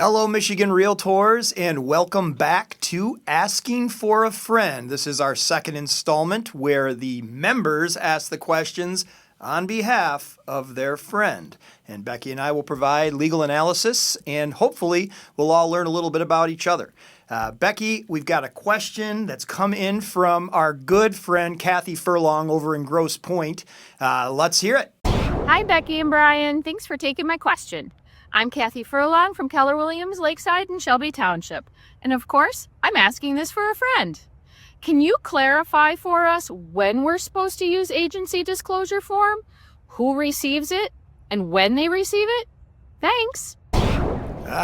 Hello, Michigan Realtors, and welcome back to Asking for a Friend. This is our second installment where the members ask the questions on behalf of their friend. And Becky and I will provide legal analysis, and hopefully we'll all learn a little bit about each other. Becky, we've got a question that's come in from our good friend Kathy Furlong over in Grosse Pointe. Let's hear it. Hi, Becky and Brian. Thanks for taking my question. I'm Kathy Furlong from Keller Williams, Lakeside, and Shelby Township. And of course, I'm asking this for a friend. Can you clarify for us when we're supposed to use agency disclosure form, who receives it, and when they receive it? Thanks.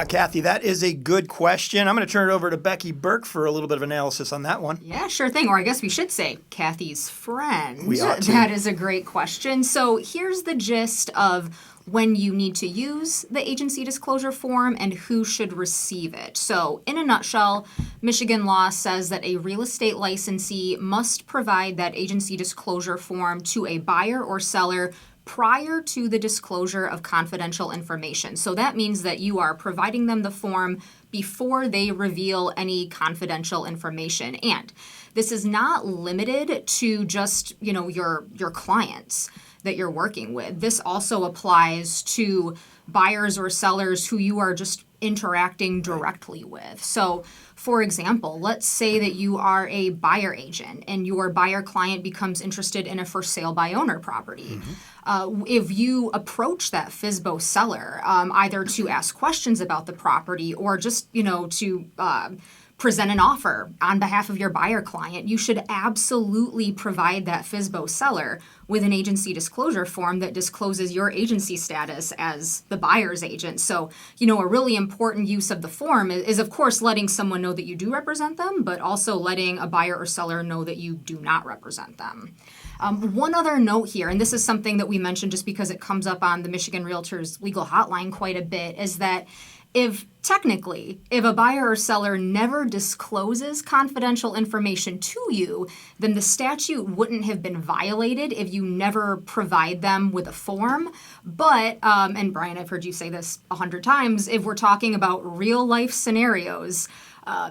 Kathy, that is a good question. I'm going to turn it over to Becky Berke for a little bit of analysis on that one. Yeah, sure thing. Or I guess we should say Kathy's friend. We ought to. That is a great question. So here's the gist of when you need to use the agency disclosure form and who should receive it. So in a nutshell, Michigan law says that a real estate licensee must provide that agency disclosure form to a buyer or seller prior to the disclosure of confidential information. So that means that you are providing them the form before they reveal any confidential information. And this is not limited to just, your clients that you're working with. This also applies to buyers or sellers who you are just interacting directly with. So, for example, let's say that you are a buyer agent and your buyer client becomes interested in a for sale by owner property. If you approach that FSBO seller, either to ask questions about the property or just, to present an offer on behalf of your buyer client, you should absolutely provide that FSBO seller with an agency disclosure form that discloses your agency status as the buyer's agent. So, a really important use of the form is, of course, letting someone know that you do represent them, but also letting a buyer or seller know that you do not represent them. One other note here, and this is something that we mentioned just because it comes up on the Michigan Realtors legal hotline quite a bit, is that if a buyer or seller never discloses confidential information to you, then the statute wouldn't have been violated if you never provide them with a form. But, and Brian, I've heard you say this 100 times, if we're talking about real life scenarios,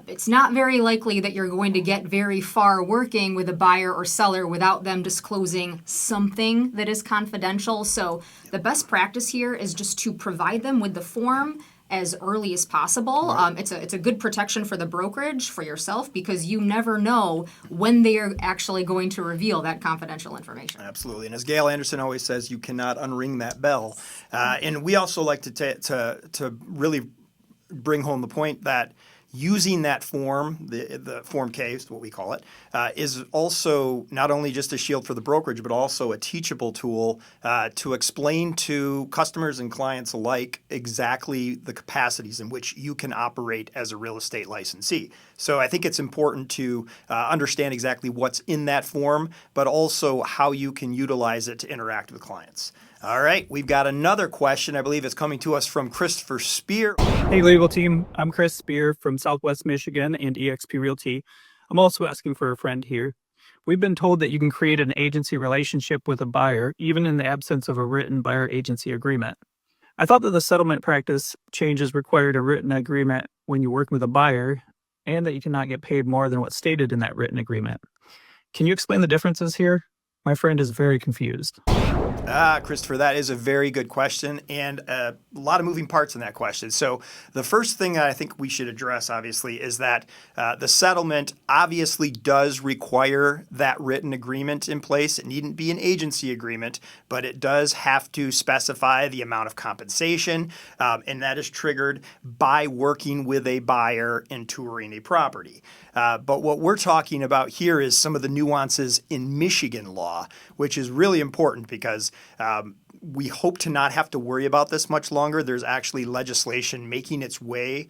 it's not very likely that you're going to get very far working with a buyer or seller without them disclosing something that is confidential. So the best practice here is just to provide them with the form as early as possible. Right. It's a good protection for the brokerage, for yourself, because you never know when they are actually going to reveal that confidential information. Absolutely. And as Gail Anderson always says, you cannot unring that bell. And we also like to really bring home the point that using that form, the Form K is what we call it, is also not only just a shield for the brokerage, but also a teachable tool to explain to customers and clients alike exactly the capacities in which you can operate as a real estate licensee. So I think it's important to understand exactly what's in that form, but also how you can utilize it to interact with clients. All right, we've got another question. I believe it's coming to us from Christopher Speer. Hey, legal team. I'm Chris Speer from Southwest Michigan and eXp Realty. I'm also asking for a friend here. We've been told that you can create an agency relationship with a buyer, even in the absence of a written buyer-agency agreement. I thought that the settlement practice changes required a written agreement when you work with a buyer, and that you cannot get paid more than what's stated in that written agreement. Can you explain the differences here? My friend is very confused. Christopher, that is a very good question, and a lot of moving parts in that question. So the first thing that I think we should address, obviously, is that the settlement obviously does require that written agreement in place. It needn't be an agency agreement, but it does have to specify the amount of compensation, and that is triggered by working with a buyer and touring a property. But what we're talking about here is some of the nuances in Michigan law, which is really important because we hope to not have to worry about this much longer. There's actually legislation making its way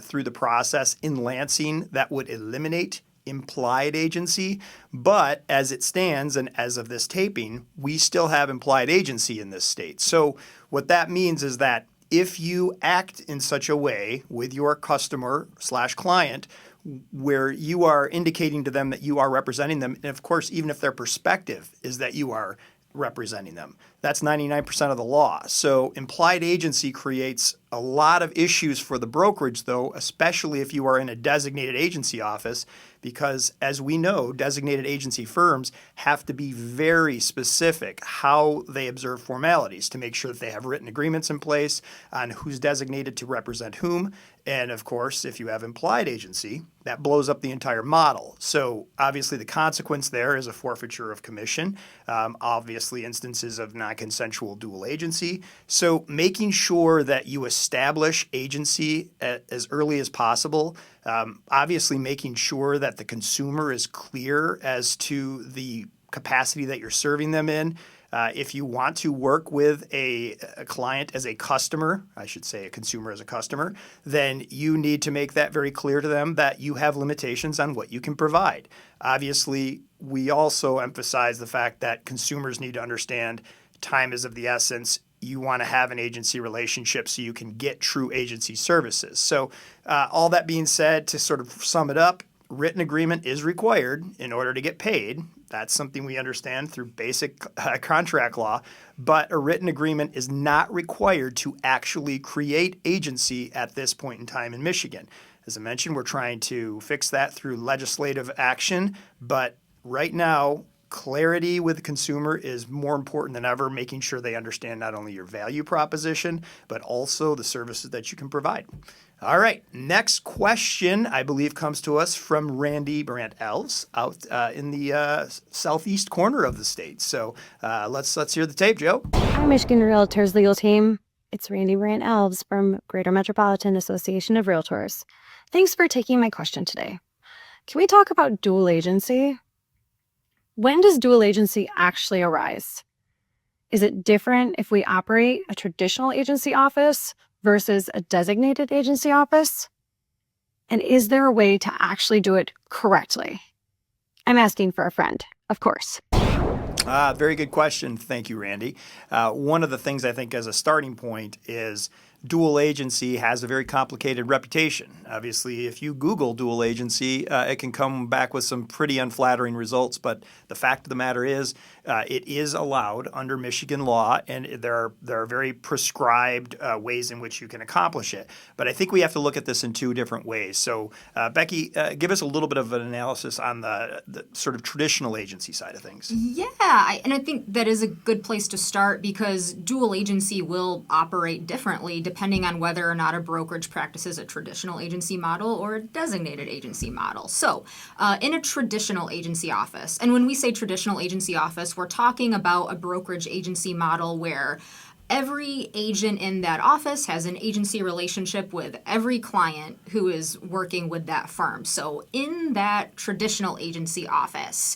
through the process in Lansing that would eliminate implied agency. But as it stands, and as of this taping, we still have implied agency in this state. So what that means is that if you act in such a way with your customer/client where you are indicating to them that you are representing them, and of course, even if their perspective is that you are representing them. That's 99% of the law. So implied agency creates a lot of issues for the brokerage, though, especially if you are in a designated agency office, because as we know, designated agency firms have to be very specific how they observe formalities to make sure that they have written agreements in place on who's designated to represent whom. And of course, if you have implied agency, that blows up the entire model. So obviously the consequence there is a forfeiture of commission, obviously instances of non-consensual dual agency. So making sure that you establish agency as early as possible, obviously making sure that the consumer is clear as to the capacity that you're serving them in. If you want to work with a client as a customer, I should say a consumer as a customer, then you need to make that very clear to them that you have limitations on what you can provide. Obviously, we also emphasize the fact that consumers need to understand time is of the essence. You want to have an agency relationship so you can get true agency services. So all that being said, to sort of sum it up, written agreement is required in order to get paid. That's something we understand through basic contract law, but a written agreement is not required to actually create agency at this point in time in Michigan. As I mentioned, we're trying to fix that through legislative action, but right now, clarity with the consumer is more important than ever, making sure they understand not only your value proposition, but also the services that you can provide. All right, next question, I believe, comes to us from Randi Brandt-Alves out in the southeast corner of the state. So let's hear the tape, Joe. Hi, Michigan Realtors legal team. It's Randi Brandt-Alves from Greater Metropolitan Association of Realtors. Thanks for taking my question today. Can we talk about dual agency? When does dual agency actually arise? Is it different if we operate a traditional agency office versus a designated agency office? And is there a way to actually do it correctly? I'm asking for a friend, of course. Very good question. Thank you, Randi. One of the things I think as a starting point is dual agency has a very complicated reputation. Obviously, if you Google dual agency, it can come back with some pretty unflattering results. But the fact of the matter is, it is allowed under Michigan law, and there are very prescribed ways in which you can accomplish it. But I think we have to look at this in two different ways. So, Becky, give us a little bit of an analysis on the sort of traditional agency side of things. Yeah, and I think that is a good place to start because dual agency will operate differently depending on whether or not a brokerage practices a traditional agency model or a designated agency model. So, in a traditional agency office, and when we say traditional agency office, we're talking about a brokerage agency model where every agent in that office has an agency relationship with every client who is working with that firm. So in that traditional agency office,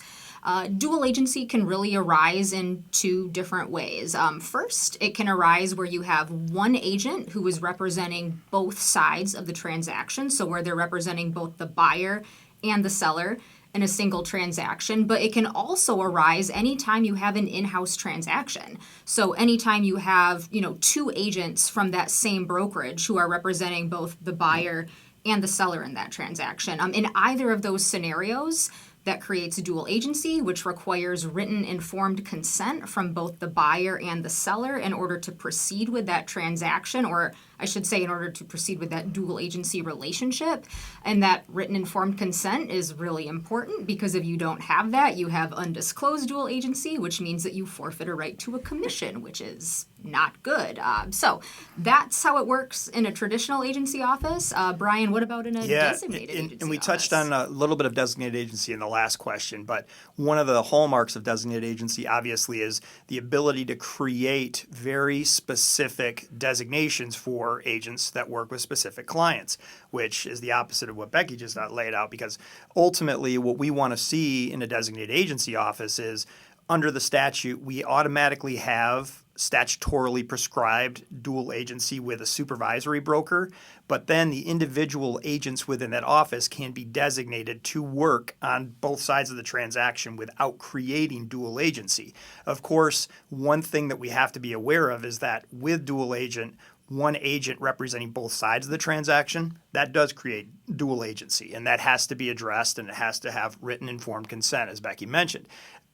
dual agency can really arise in two different ways. First, it can arise where you have one agent who is representing both sides of the transaction, so where they're representing both the buyer and the seller in a single transaction, but it can also arise anytime you have an in-house transaction. So anytime you have, two agents from that same brokerage who are representing both the buyer and the seller in that transaction. In either of those scenarios, that creates a dual agency, which requires written informed consent from both the buyer and the seller in order to proceed with that transaction, or I should say in order to proceed with that dual agency relationship. And that written informed consent is really important because if you don't have that, you have undisclosed dual agency, which means that you forfeit a right to a commission, which is not good. So that's how it works in a traditional agency office. Brian, what about in a designated agency and we office? touched on a little bit of designated agency in the last question, but one of the hallmarks of designated agency obviously is the ability to create very specific designations for agents that work with specific clients, which is the opposite of what Becky just laid out, because ultimately what we want to see in a designated agency office is under the statute, we automatically have statutorily prescribed dual agency with a supervisory broker, but then the individual agents within that office can be designated to work on both sides of the transaction without creating dual agency. Of course, one thing that we have to be aware of is that with dual agent, one agent representing both sides of the transaction, that does create dual agency, and that has to be addressed, and it has to have written informed consent, as Becky mentioned.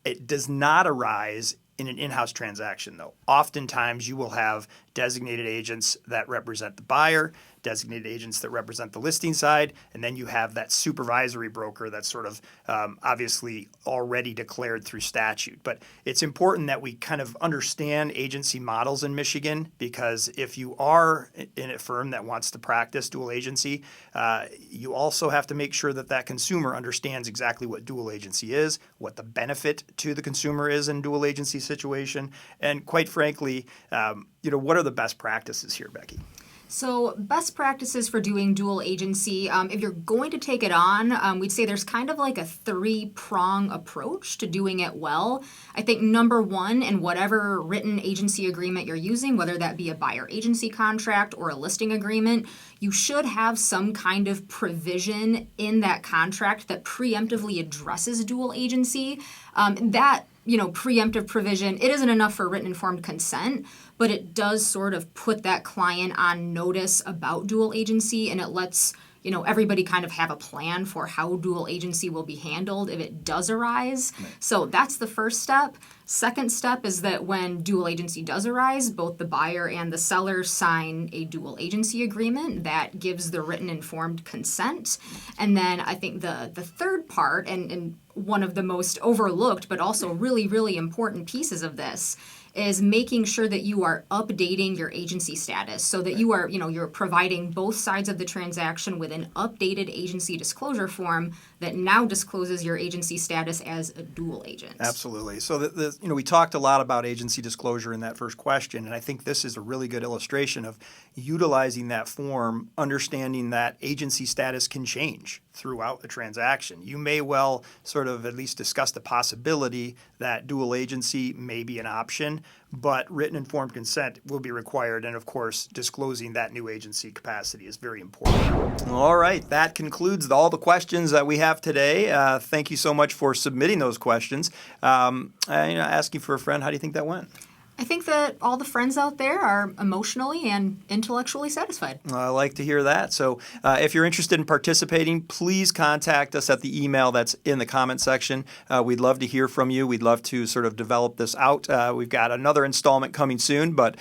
It does not arise in an in-house transaction, though. Oftentimes, you will have designated agents that represent the buyer, designated agents that represent the listing side, and then you have that supervisory broker that's sort of obviously already declared through statute. But it's important that we kind of understand agency models in Michigan, because if you are in a firm that wants to practice dual agency, you also have to make sure that that consumer understands exactly what dual agency is, what the benefit to the consumer is in dual agency situation, and quite frankly, what are the best practices here, Becky? So best practices for doing dual agency, if you're going to take it on, we'd say there's kind of like a 3-prong approach to doing it well. I think number one, in whatever written agency agreement you're using, whether that be a buyer agency contract or a listing agreement, you should have some kind of provision in that contract that preemptively addresses dual agency. That preemptive provision, it isn't enough for written informed consent, but it does sort of put that client on notice about dual agency, and it lets everybody kind of have a plan for how dual agency will be handled if it does arise. Right. So that's the first step. Second step is that when dual agency does arise, both the buyer and the seller sign a dual agency agreement that gives the written informed consent. And then I think the third part, and one of the most overlooked but also really, really important pieces of this, is making sure that you are updating your agency status so that you are, you're providing both sides of the transaction with an updated agency disclosure form that now discloses your agency status as a dual agent. Absolutely. So we talked a lot about agency disclosure in that first question, and I think this is a really good illustration of utilizing that form, understanding that agency status can change throughout the transaction. You may well sort of at least discuss the possibility that dual agency may be an option, but written informed consent will be required, and of course, disclosing that new agency capacity is very important. All right, that concludes all the questions that we have today. Thank you so much for submitting those questions. Asking for a friend, how do you think that went? I think that all the friends out there are emotionally and intellectually satisfied. I like to hear that. So if you're interested in participating, please contact us at the email that's in the comment section. We'd love to hear from you. We'd love to sort of develop this out. We've got another installment coming soon, but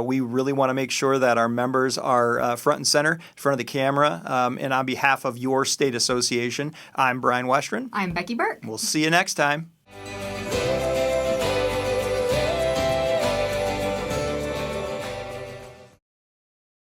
we really want to make sure that our members are front and center, in front of the camera. And on behalf of your state association, I'm Brian Westrin. I'm Becky Berke. We'll see you next time.